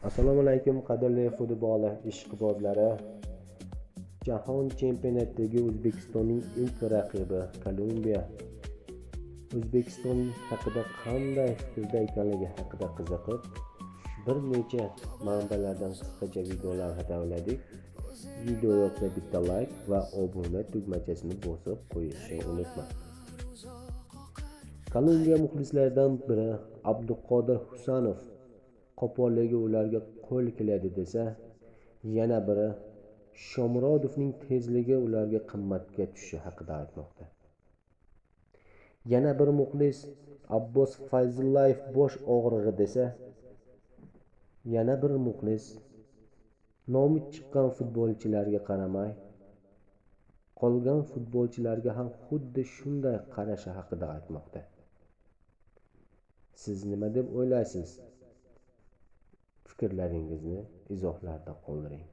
Assalomu alaykum qadrli futbol ishqibozlari. Jahon chempionatidagi O'zbekistonning ilk raqibi Kolumbiya. O'zbekiston haqida qanday fikrda ekanligi haqida qiziqib, bir necha manbalardan qisqacha videolar tayyorladik. Video yoqsa bitta like va obuna tugmachasini bosib qo'yishni unutma. Kolumbiya muxlislaridan biri Abduqodir Husanov qo'polligi ularga qo'l keladi desa, yana biri Shomurodovning tezligi ularga qimmatga tushishi haqida aytmoqda. Yana bir muxlis Abbos Fayzullayev bosh og'rig'i desa, yana bir muxlis nomi chiqqan futbolchilarga qaramay, qolgan futbolchilarga ham xuddi shunday qarashi haqida aytmoqda. Siz nima deb o'ylaysiz? Fikrlaringizni izohlarda qoldiring.